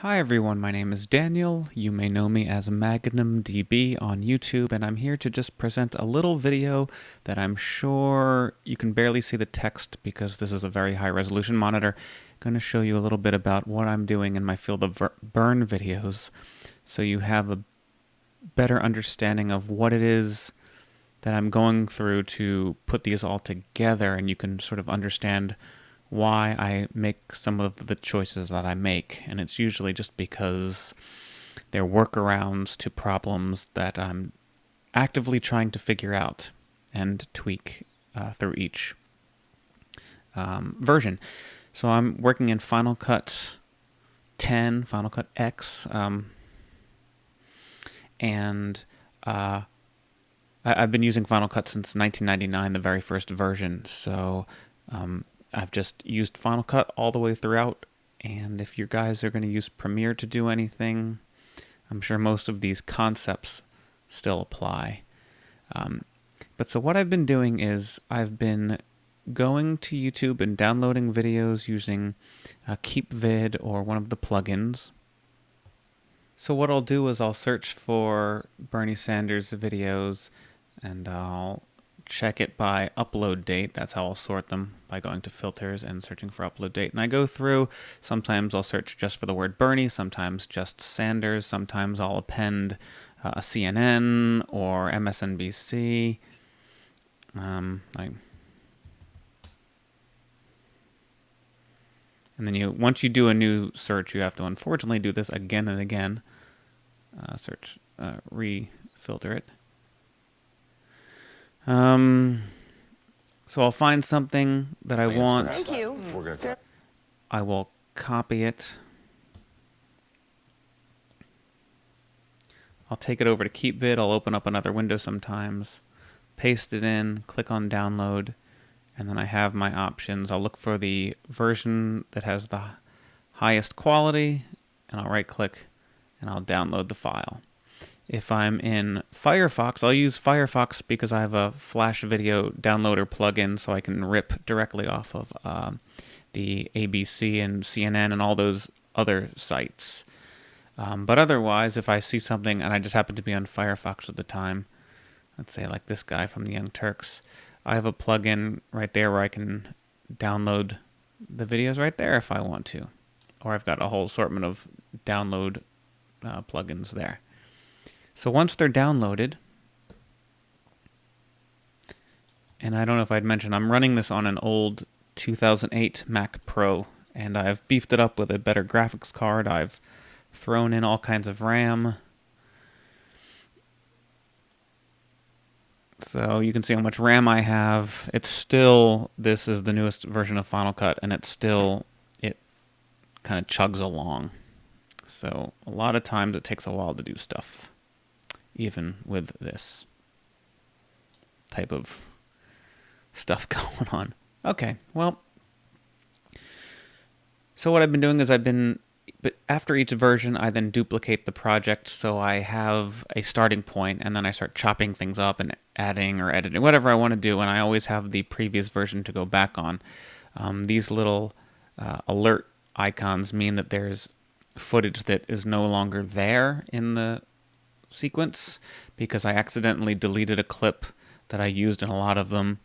Hi everyone, my name is Daniel. You may know me as MagnumDB on YouTube, and I'm here to just present a little video that I'm sure you can barely see the text because this is a very high resolution monitor. I'm going to show you a little bit about what I'm doing in my FeelTheBern videos so you have a better understanding of what it is that I'm going through to put these all together, and you can sort of understand why I make some of the choices that I make. And it's usually just because they're workarounds to problems that I'm actively trying to figure out and tweak through each version. So I'm working in Final Cut 10, Final Cut X, and I've been using Final Cut since 1999, the very first version. So I've just used Final Cut all the way throughout, and if you guys are going to use Premiere to do anything, I'm sure most of these concepts still apply. But so what I've been doing is I've been going to YouTube and downloading videos using KeepVid or one of the plugins. So what I'll do is I'll search for Bernie Sanders videos, and I'll check it by upload date. That's how I'll sort them, by going to filters and searching for upload date. And I go through, sometimes I'll search just for the word Bernie, sometimes just Sanders, sometimes I'll append a CNN or MSNBC. And then once you do a new search, you have to unfortunately do this again and again. Re-filter it. So I'll find something that I want. Thank you. I will copy it. I'll take it over to KeepVid. I'll open up another window sometimes, paste it in, click on download, and then I have my options. I'll look for the version that has the highest quality, and I'll right click and I'll download the file. If I'm in Firefox, I'll use Firefox because I have a Flash video downloader plugin, so I can rip directly off of the ABC and CNN and all those other sites. But otherwise, if I see something and I just happen to be on Firefox at the time, let's say like this guy from the Young Turks, I have a plugin right there where I can download the videos right there if I want to. Or I've got a whole assortment of download plugins there. So once they're downloaded, and I don't know if I'd mentioned, I'm running this on an old 2008 Mac Pro, and I've beefed it up with a better graphics card. I've thrown in all kinds of RAM. So you can see how much RAM I have. It's still, this is the newest version of Final Cut, and it kind of chugs along. So a lot of times it takes a while to do stuff, even with this type of stuff going on. Okay, well, so what I've been doing is but after each version, I then duplicate the project so I have a starting point, and then I start chopping things up and adding or editing, whatever I want to do, and I always have the previous version to go back on. These little alert icons mean that there's footage that is no longer there in the sequence because I accidentally deleted a clip that I used in a lot of them.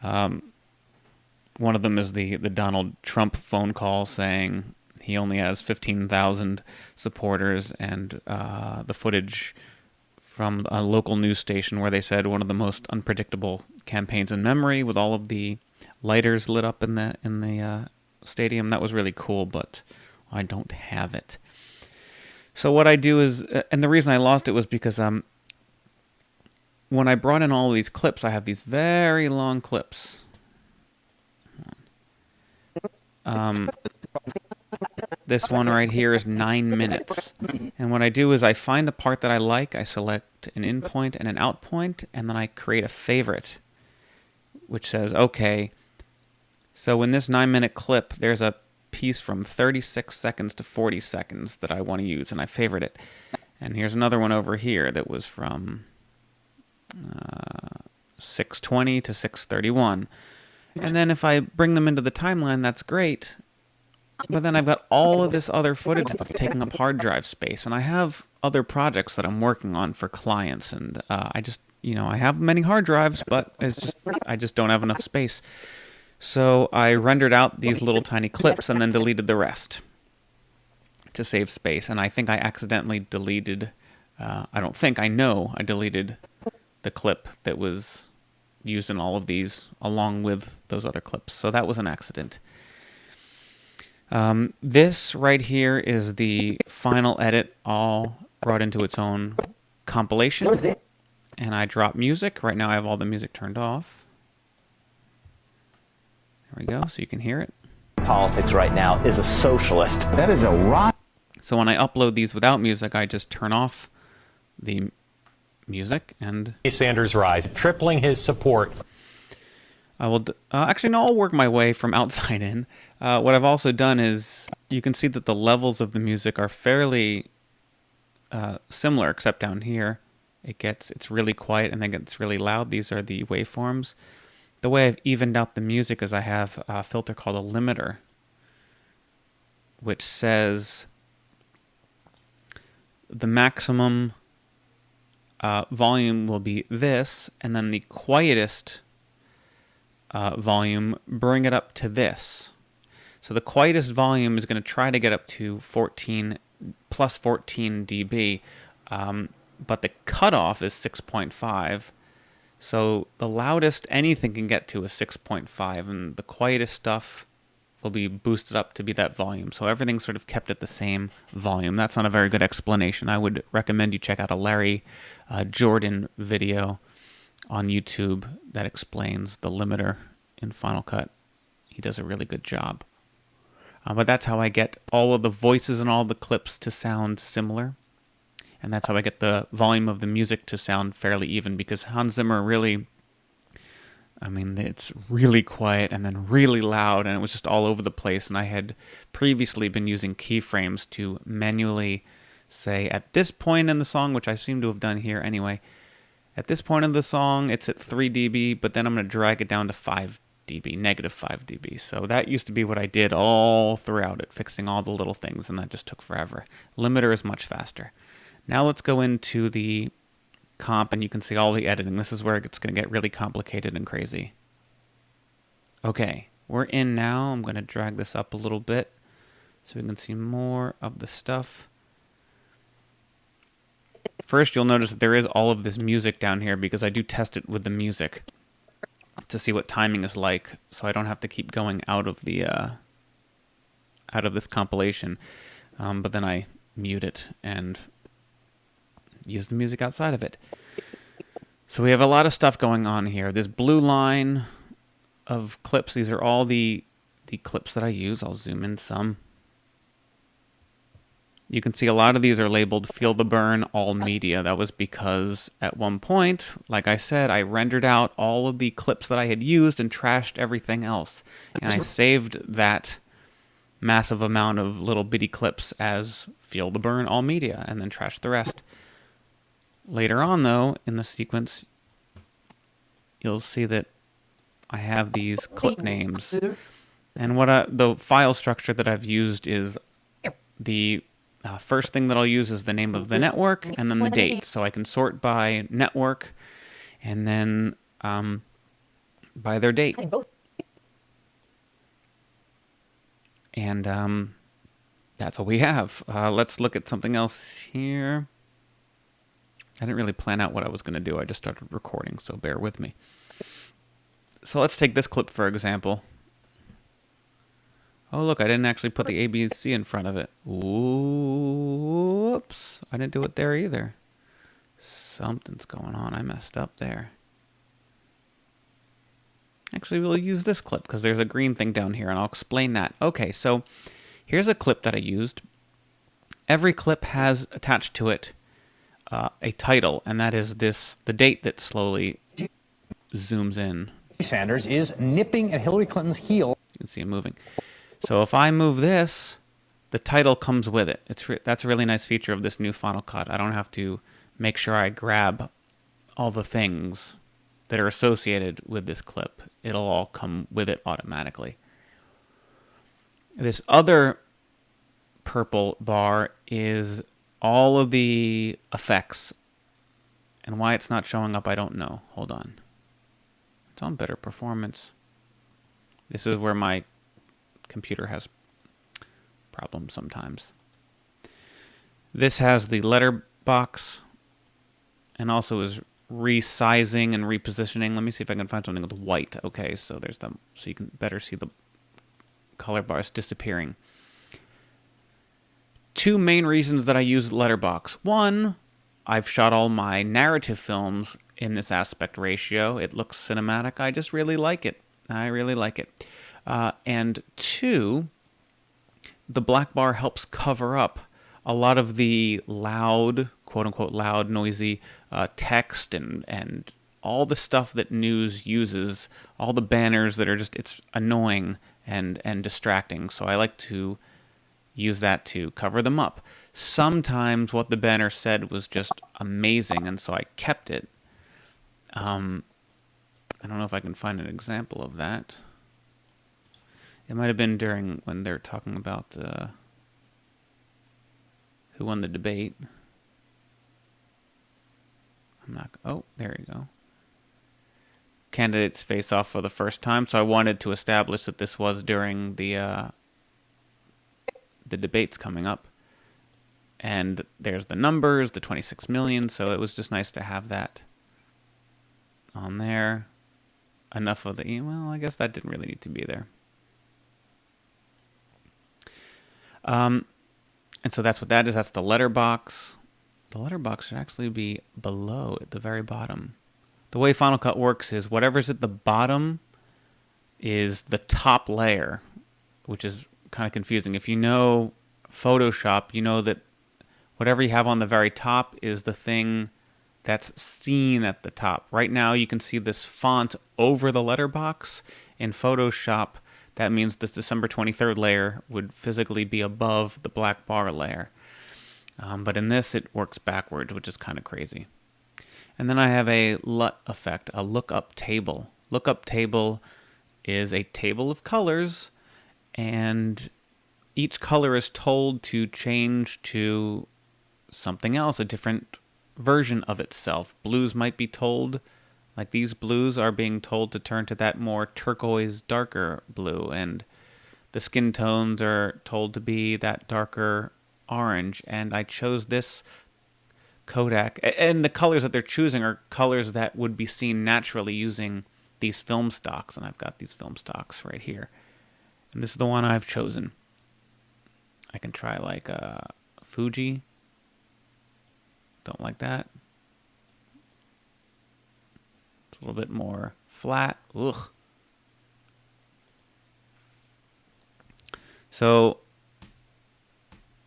One of them is the Donald Trump phone call saying he only has 15,000 supporters, and the footage from a local news station where they said one of the most unpredictable campaigns in memory, with all of the lighters lit up in the stadium. That was really cool, but I don't have it. So what I do is, and the reason I lost it was because when I brought in all of these clips, I have these very long clips. This one right here is 9 minutes. And what I do is I find a part that I like, I select an in point and an out point, and then I create a favorite, which says, okay, so in this 9-minute clip, there's a piece from 36 seconds to 40 seconds that I want to use, and I favorite it. And here's another one over here that was from 6:20 to 6:31. And then if I bring them into the timeline, that's great. But then I've got all of this other footage that's taking up hard drive space, and I have other projects that I'm working on for clients, and I just, I have many hard drives, but I just don't have enough space. So I rendered out these little tiny clips and then deleted the rest to save space. And I think I accidentally deleted, I know I deleted the clip that was used in all of these along with those other clips. So that was an accident. This right here is the final edit, all brought into its own compilation. And I drop music. Right now I have all the music turned off. There we go, so you can hear it. Politics right now is a socialist. That is a rock. So when I upload these without music, I just turn off the music and Sanders' rise, tripling his support. I will actually, no, I'll work my way from outside in. What I've also done is you can see that the levels of the music are fairly similar, except down here it's really quiet and then gets really loud. These are the waveforms. The way I've evened out the music is I have a filter called a limiter, which says the maximum volume will be this, and then the quietest volume, bring it up to this. So the quietest volume is going to try to get up to 14 dB, but the cutoff is 6.5. So the loudest anything can get to is 6.5, and the quietest stuff will be boosted up to be that volume. So everything's sort of kept at the same volume. That's not a very good explanation. I would recommend you check out a Larry Jordan video on YouTube that explains the limiter in Final Cut. He does a really good job. But that's how I get all of the voices and all the clips to sound similar. And that's how I get the volume of the music to sound fairly even, because Hans Zimmer really, it's really quiet and then really loud, and it was just all over the place. And I had previously been using keyframes to manually say, at this point in the song, which I seem to have done here anyway, at this point in the song, it's at 3 dB, but then I'm going to drag it down to 5 dB, negative 5 dB. So that used to be what I did all throughout it, fixing all the little things, and that just took forever. Limiter is much faster. Now let's go into the comp, and you can see all the editing. This is where it's going to get really complicated and crazy. Okay, we're in now. I'm going to drag this up a little bit so we can see more of the stuff. First, you'll notice that there is all of this music down here because I do test it with the music to see what timing is like, so I don't have to keep going out of the out of this compilation. But then I mute it and use the music outside of it. So we have a lot of stuff going on here. This blue line of clips, these are all the clips that I use. I'll zoom in some. You can see a lot of these are labeled FeelTheBern All Media. That was because at one point, like I said, I rendered out all of the clips that I had used and trashed everything else. And I saved that massive amount of little bitty clips as FeelTheBern All Media and then trashed the rest. Later on, though, in the sequence, you'll see that I have these clip names. And the file structure that I've used is the first thing that I'll use is the name of the network and then the date. So I can sort by network and then by their date. And that's what we have. Let's look at something else here. I didn't really plan out what I was going to do. I just started recording, so bear with me. So let's take this clip, for example. Oh, look, I didn't actually put the A, B, and C in front of it. Whoops. I didn't do it there either. Something's going on. I messed up there. Actually, we'll use this clip because there's a green thing down here, and I'll explain that. Okay, so here's a clip that I used. Every clip has attached to it a title, and that is the date that slowly zooms in. Sanders is nipping at Hillary Clinton's heel. You can see it moving. So if I move this, the title comes with it. That's a really nice feature of this new Final Cut. I don't have to make sure I grab all the things that are associated with this clip. It'll all come with it automatically. This other purple bar is all of the effects. And why it's not showing up, I don't know. Hold on. It's on better performance. This is where my computer has problems sometimes. This has the letterbox and also is resizing and repositioning. Let me see if I can find something with white. Okay, so there's them. So you can better see the color bars disappearing. Two main reasons that I use Letterbox. One, I've shot all my narrative films in this aspect ratio. It looks cinematic. I just really like it. I really like it. And two, the black bar helps cover up a lot of the loud, quote-unquote loud, noisy text and all the stuff that news uses, all the banners that are just, it's annoying and distracting. So I like to use that to cover them up. Sometimes what the banner said was just amazing, and so I kept it. I don't know if I can find an example of that. It might have been during when they're talking about who won the debate. I'm not. Oh, there you go. Candidates face off for the first time. So I wanted to establish that this was during the debates coming up. And there's the numbers, the 26 million. So it was just nice to have that on there. Enough of the email. I guess that didn't really need to be there. And so that's what that is. That's the letterbox. The letterbox should actually be below at the very bottom. The way Final Cut works is whatever's at the bottom is the top layer, which is kind of confusing. If you know Photoshop, you know that whatever you have on the very top is the thing that's seen at the top. Right now you can see this font over the letterbox. In Photoshop, that means this December 23rd layer would physically be above the black bar layer. But in this, it works backwards, which is kind of crazy. And then I have a LUT effect, a lookup table. Lookup table is a table of colors, and each color is told to change to something else, a different version of itself. Blues might be told, like these blues are being told to turn to that more turquoise, darker blue, and the skin tones are told to be that darker orange. And I chose this Kodak, and the colors that they're choosing are colors that would be seen naturally using these film stocks, and I've got these film stocks right here. And this is the one I've chosen. I can try like Fuji. Don't like that. It's a little bit more flat. Ugh. So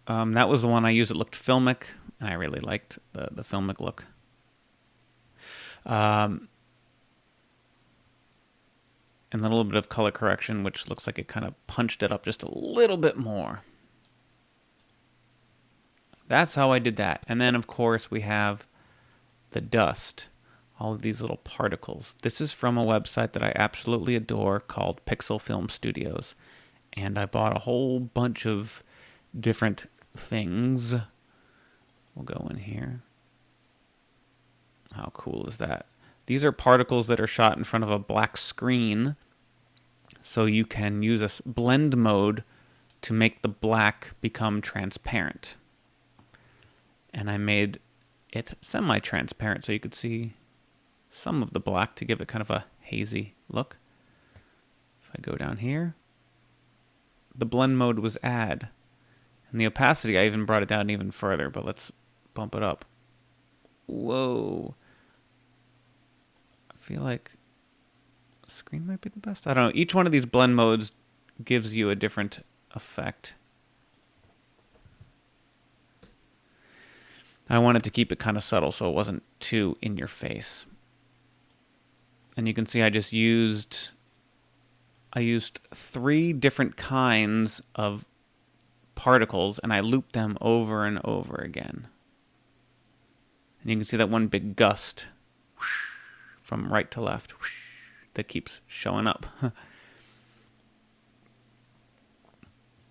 that was the one I used. It looked filmic, and I really liked the filmic look. And then a little bit of color correction, which looks like it kind of punched it up just a little bit more. That's how I did that. And then, of course, we have the dust, all of these little particles. This is from a website that I absolutely adore called Pixel Film Studios. And I bought a whole bunch of different things. We'll go in here. How cool is that? These are particles that are shot in front of a black screen. So you can use a blend mode to make the black become transparent. And I made it semi-transparent so you could see some of the black to give it kind of a hazy look. If I go down here, the blend mode was add. And the opacity, I even brought it down even further, but let's bump it up. Whoa. I feel like screen might be the best. I don't know. Each one of these blend modes gives you a different effect. I wanted to keep it kind of subtle so it wasn't too in your face. And you can see I used 3 different kinds of particles, and I looped them over and over again. And you can see that one big gust from right to left that keeps showing up.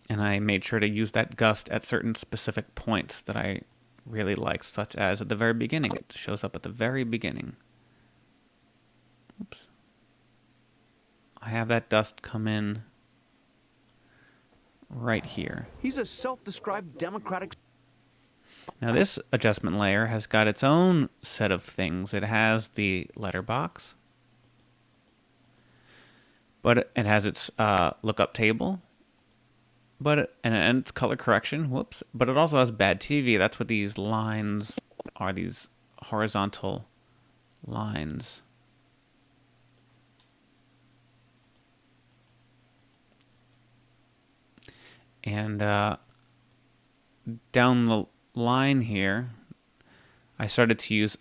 And I made sure to use that gust at certain specific points that I really like, such as at the very beginning. It shows up at the very beginning. Oops. I have that dust come in right here. He's a self-described Democratic. Now this adjustment layer has got its own set of things. It has the letterbox, but it has its lookup table, and its color correction. Whoops! But it also has bad TV. That's what these lines are. These horizontal lines. And down the line here, I started to use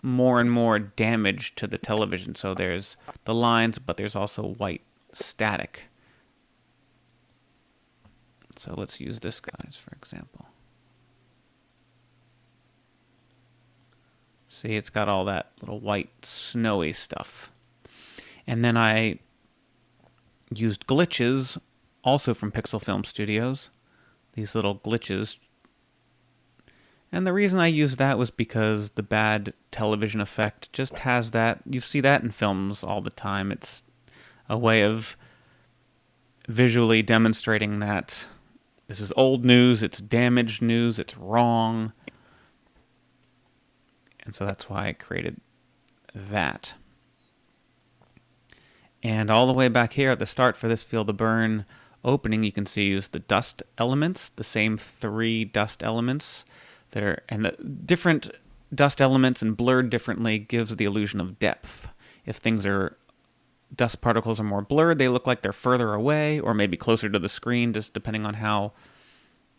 more and more damage to the television. So there's the lines, but there's also white static. So let's use this guys, for example. See, it's got all that little white snowy stuff. And then I used glitches, also from Pixel Film Studios. These little glitches. And the reason I used that was because the bad television effect just has that. You see that in films all the time. It's a way of visually demonstrating that this is old news, it's damaged news, it's wrong. And so that's why I created that. And all the way back here at the start for this Feel the Burn opening, you can see use the dust elements, the same 3 dust elements that are, and the different dust elements and blurred differently gives the illusion of depth. If things are, dust particles are more blurred, they look like they're further away or maybe closer to the screen, just depending on how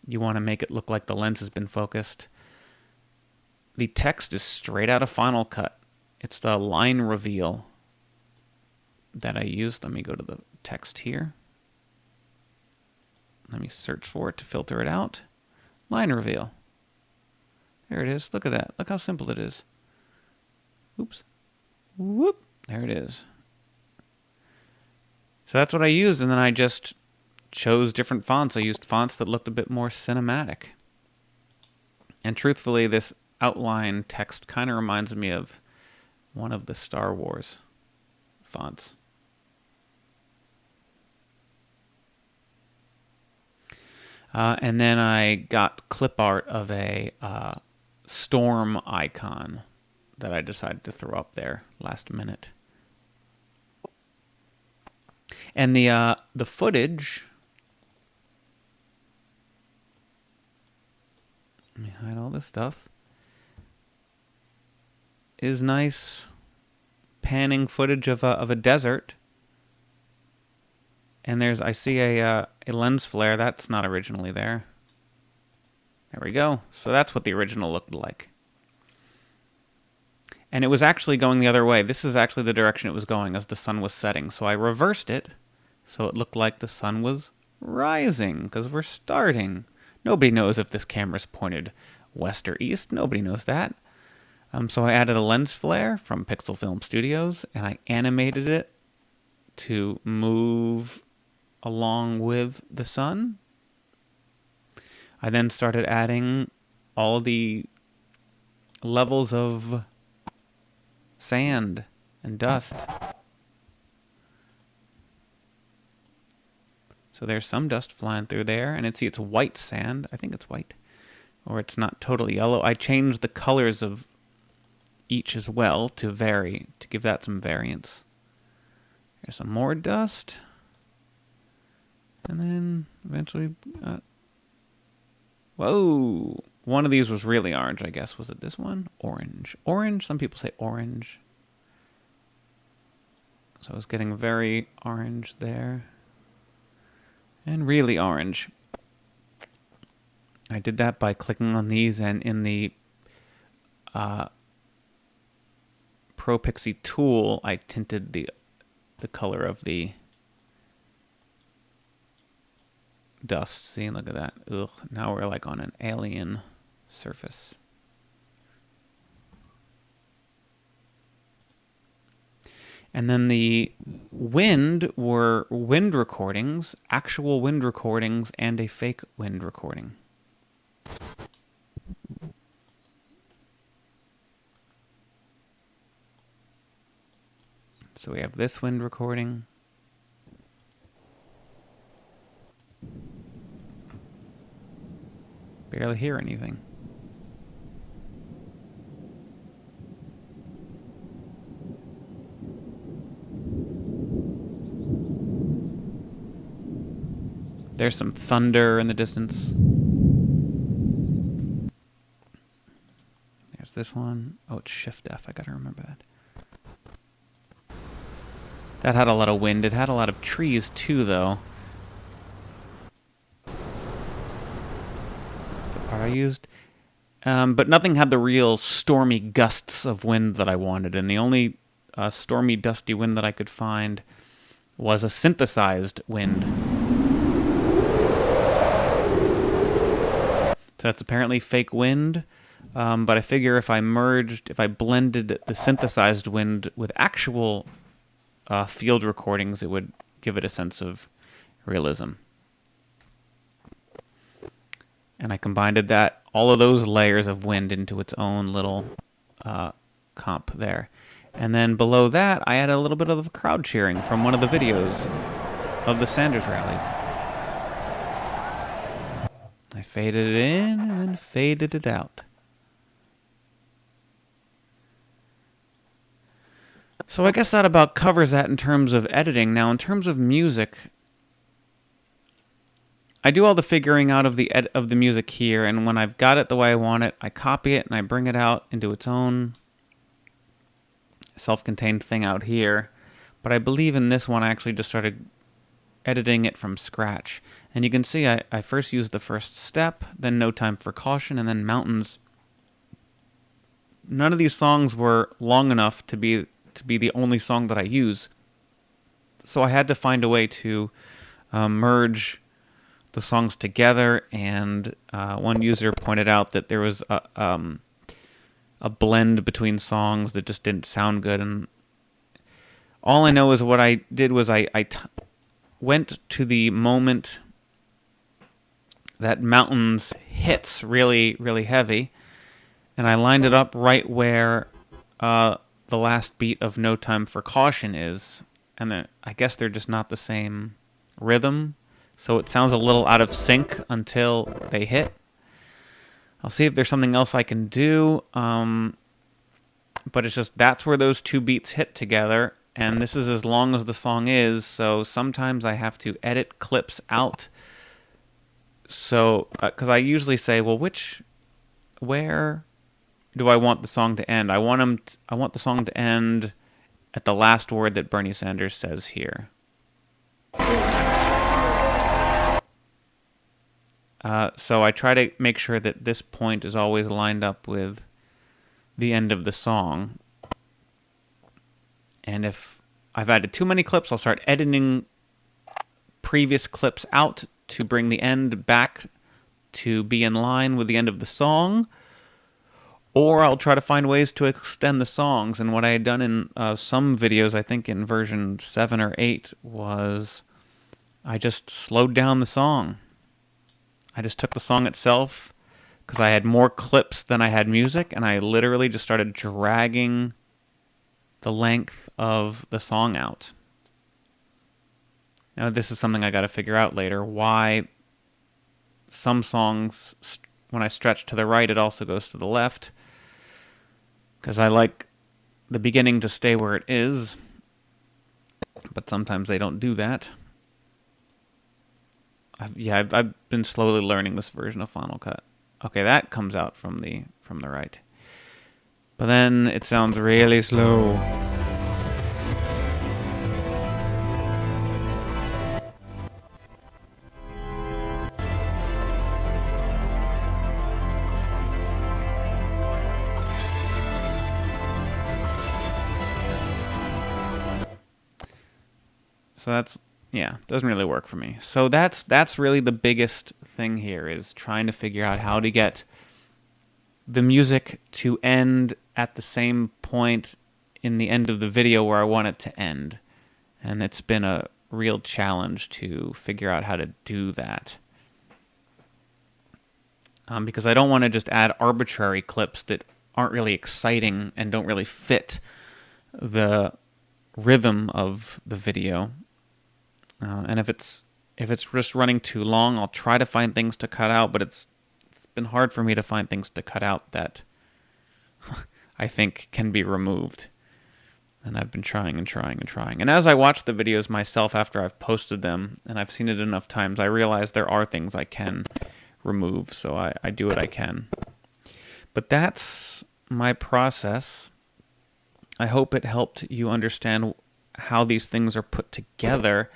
you want to make it look like the lens has been focused. The text is straight out of Final Cut. It's the line reveal that I used. Let me go to the text here. Let me search for it to filter it out. Line reveal. There it is. Look at that. Look how simple it is. Oops. Whoop. There it is. So that's what I used, and then I just chose different fonts. I used fonts that looked a bit more cinematic. And truthfully, this outline text kind of reminds me of one of the Star Wars fonts. And then I got clip art of a storm icon that I decided to throw up there last minute. And the footage, let me hide all this stuff, is nice panning footage of a desert. And I see a lens flare that's not originally there. There we go. So that's what the original looked like. And it was actually going the other way. This is actually the direction it was going as the sun was setting. So I reversed it so it looked like the sun was rising because we're starting. Nobody knows if this camera's pointed west or east. Nobody knows that. So I added a lens flare from Pixel Film Studios and I animated it to move along with the sun. I then started adding all the levels of sand and dust. So there's some dust flying through there, and it's white sand. I think it's white, or it's not totally yellow. I changed the colors of each as well to vary, to give that some variance. There's some more dust. And then eventually, whoa, one of these was really orange, I guess. Was it this one? Orange. Orange, some people say orange. So I was getting very orange there. And really orange. I did that by clicking on these, and in the Pro Pixie tool, I tinted the color of the dust. See, look at that. Ugh, now we're like on an alien surface. And then the wind were wind recordings, actual wind recordings, and a fake wind recording. So we have this wind recording. Barely hear anything. There's some thunder in the distance. There's this one. Oh, it's Shift F. I gotta remember that. That had a lot of wind. It had a lot of trees too, though. That's the part I used. But nothing had the real stormy gusts of wind that I wanted. And the only stormy, dusty wind that I could find was a synthesized wind. So that's apparently fake wind, but I figure if I blended the synthesized wind with actual field recordings, it would give it a sense of realism. And I combined all of those layers of wind into its own little comp there. And then below that, I had a little bit of crowd cheering from one of the videos of the Sanders rallies. I faded it in and then faded it out. So I guess that about covers that in terms of editing. Now, in terms of music, I do all the figuring out of the music here, and when I've got it the way I want it, I copy it and I bring it out into its own self-contained thing out here. But I believe in this one I actually just started editing it from scratch. And you can see I first used the first step, then No Time for Caution, and then Mountains. None of these songs were long enough to be the only song that I use. So I had to find a way to merge the songs together, and one user pointed out that there was a blend between songs that just didn't sound good. And all I know is what I did was I went to the moment that Mountains hits really, really heavy, and I lined it up right where the last beat of No Time for Caution is, and I guess they're just not the same rhythm, so it sounds a little out of sync until they hit. I'll see if there's something else I can do, but it's just that's where those two beats hit together, and this is as long as the song is, so sometimes I have to edit clips out. So, because I usually say, well, where do I want the song to end? I want the song to end at the last word that Bernie Sanders says here. So I try to make sure that this point is always lined up with the end of the song. And if I've added too many clips, I'll start editing previous clips out to bring the end back to be in line with the end of the song. Or I'll try to find ways to extend the songs. And what I had done in some videos, I think in version 7 or 8, was I just slowed down the song. I just took the song itself, because I had more clips than I had music, and I literally just started dragging the length of the song out. Now, this is something I got to figure out later, why some songs, when I stretch to the right, it also goes to the left, because I like the beginning to stay where it is, but sometimes they don't do that. I've been slowly learning this version of Final Cut. Okay, that comes out from the right. But then it sounds really slow. So that's, doesn't really work for me. So that's really the biggest thing here, is trying to figure out how to get the music to end at the same point in the end of the video where I want it to end. And it's been a real challenge to figure out how to do that. Because I don't want to just add arbitrary clips that aren't really exciting and don't really fit the rhythm of the video. And if it's just running too long, I'll try to find things to cut out, but it's been hard for me to find things to cut out that I think can be removed. And I've been trying and trying and trying. And as I watch the videos myself after I've posted them, and I've seen it enough times, I realize there are things I can remove, so I do what I can. But that's my process. I hope it helped you understand how these things are put together,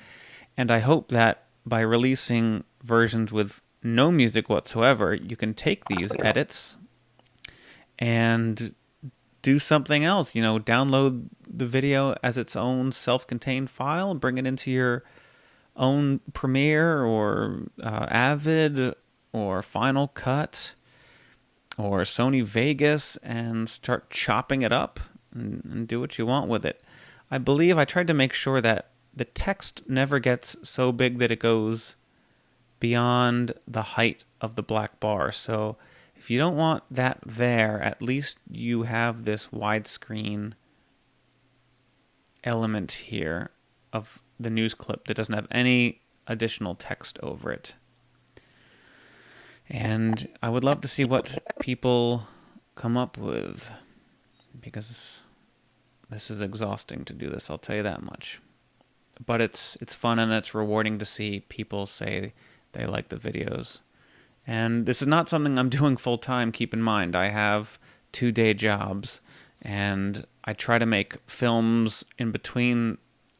and I hope that by releasing versions with no music whatsoever, you can take these edits and do something else. You know, download the video as its own self-contained file and bring it into your own Premiere or Avid or Final Cut or Sony Vegas and start chopping it up and do what you want with it. I believe I tried to make sure that the text never gets so big that it goes beyond the height of the black bar. So if you don't want that there, at least you have this widescreen element here of the news clip that doesn't have any additional text over it. And I would love to see what people come up with, because this is exhausting to do this, I'll tell you that much. But it's fun and it's rewarding to see people say they like the videos. And this is not something I'm doing full-time, keep in mind. I have 2 day jobs, and I try to make films in between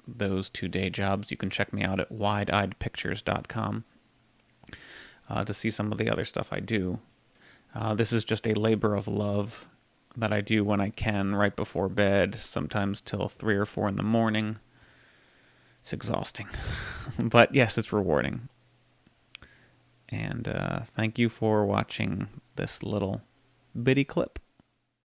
those 2 day jobs. You can check me out at wideeyedpictures.com to see some of the other stuff I do. This is just a labor of love that I do when I can, right before bed, sometimes till 3 or 4 in the morning. It's exhausting, but yes, it's rewarding. And thank you for watching this little bitty clip.